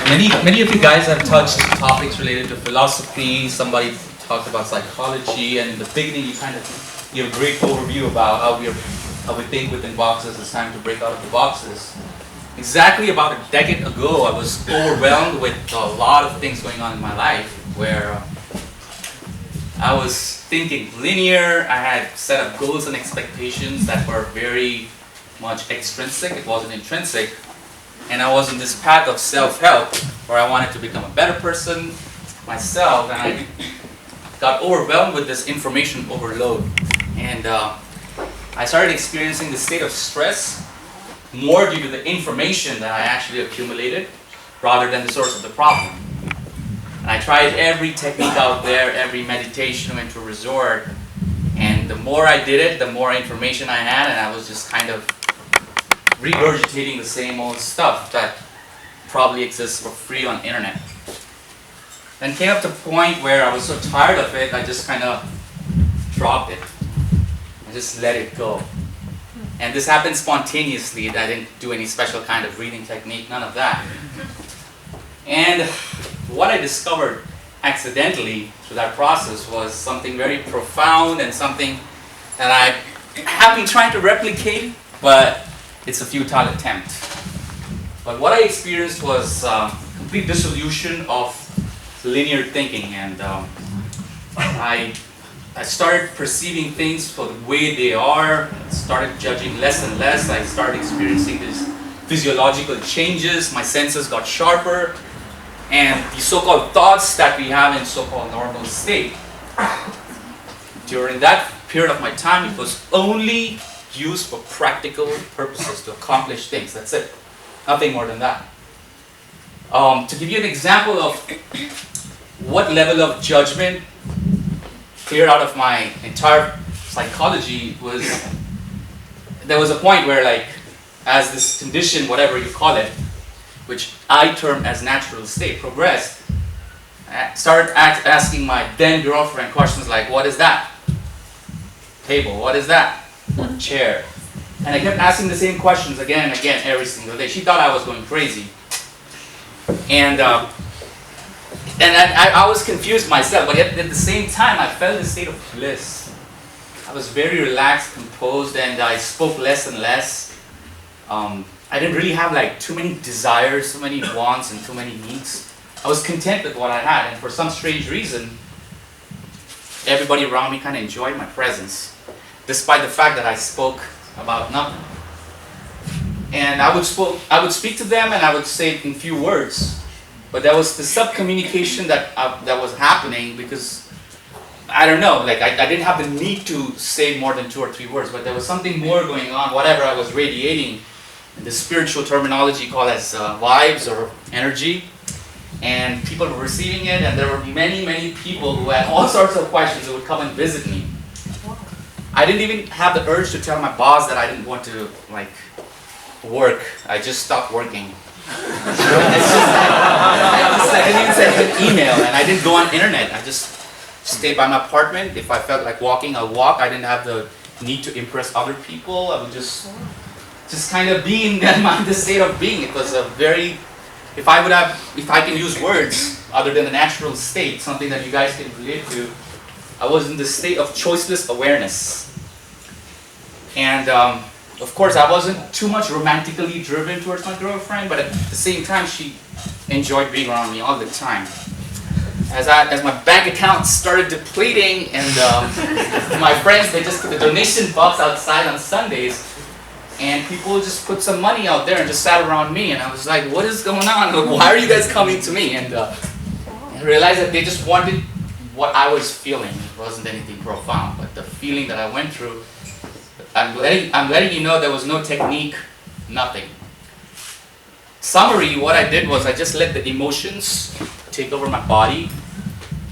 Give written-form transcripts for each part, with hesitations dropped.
Many of you guys have touched topics related to philosophy. Somebody talked about psychology, and in the beginning, you kind of give a great overview about how we think within boxes. It's time to break out of the boxes. Exactly about a decade ago, I was overwhelmed with a lot of things going on in my life, where I was thinking linear. I had set up goals and expectations that were very much extrinsic. It wasn't intrinsic. And I was in this path of self-help where I wanted to become a better person myself, and I got overwhelmed with this information overload. And I started experiencing this state of stress more due to the information that I actually accumulated rather than the source of the problem. And I tried every technique out there, every meditation went to resort, and the more I did it, the more information I had, and I was just kind of regurgitating the same old stuff that probably exists for free on the internet. Then came up to a point where I was so tired of it, I just kind of dropped it. I just let it go. And this happened spontaneously. I didn't do any special kind of breathing technique, none of that. And what I discovered accidentally through that process was something very profound and something that I have been trying to replicate, but it's a futile attempt. But what I experienced was complete dissolution of linear thinking, and I started perceiving things for the way they are, started judging less and less. I started experiencing these physiological changes, my senses got sharper, and the so-called thoughts that we have in so-called normal state. During that period of my time, it was only used for practical purposes to accomplish things. That's it. Nothing more than that. To give you an example of what level of judgment cleared out of my entire psychology was, there was a point where, like, as this condition, whatever you call it, which I term as natural state, progressed, I started asking my then girlfriend questions like, what is that? Table, what is that? Chair. And I kept asking the same questions again and again every single day. She thought I was going crazy. And I was confused myself, but yet at the same time I felt a state of bliss. I was very relaxed, composed, and I spoke less and less. I didn't really have like too many desires, too many wants, and too many needs. I was content with what I had, and for some strange reason, everybody around me kind of enjoyed my presence, despite the fact that I spoke about nothing. And I would speak to them, and I would say it in few words, but there was the sub-communication that was happening because, I don't know, like I didn't have the need to say more than 2 or 3 words, but there was something more going on, whatever I was radiating, in the spiritual terminology called as vibes or energy, and people were receiving it, and there were many, many people who had all sorts of questions who would come and visit me. I didn't even have the urge to tell my boss that I didn't want to like work. I just stopped working. I didn't even send an email, and I didn't go on internet. I just stayed by my apartment. If I felt like walking, I'll walk. I didn't have the need to impress other people. I would just kind of be in the state of being. It was a very, if I can use words other than the natural state, something that you guys can relate to, I was in the state of choiceless awareness. And of course, I wasn't too much romantically driven towards my girlfriend, but at the same time, she enjoyed being around me all the time. As my bank account started depleting, and my friends, they just put the donation box outside on Sundays, and people just put some money out there and just sat around me, and I was like, what is going on? Like, why are you guys coming to me? And I realized that they just wanted what I was feeling. It wasn't anything profound, but the feeling that I went through, I'm letting you know there was no technique, nothing. Summary, what I did was I just let the emotions take over my body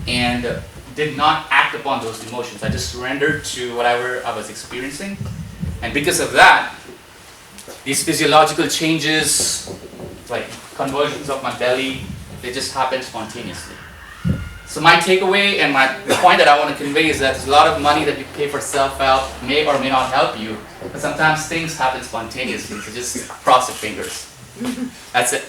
and did not act upon those emotions. I just surrendered to whatever I was experiencing. And because of that, these physiological changes, like conversions of my belly, they just happened spontaneously. So my takeaway and the point that I want to convey is that there's a lot of money that you pay for self-help may or may not help you, but sometimes things happen spontaneously, so just cross your fingers. That's it.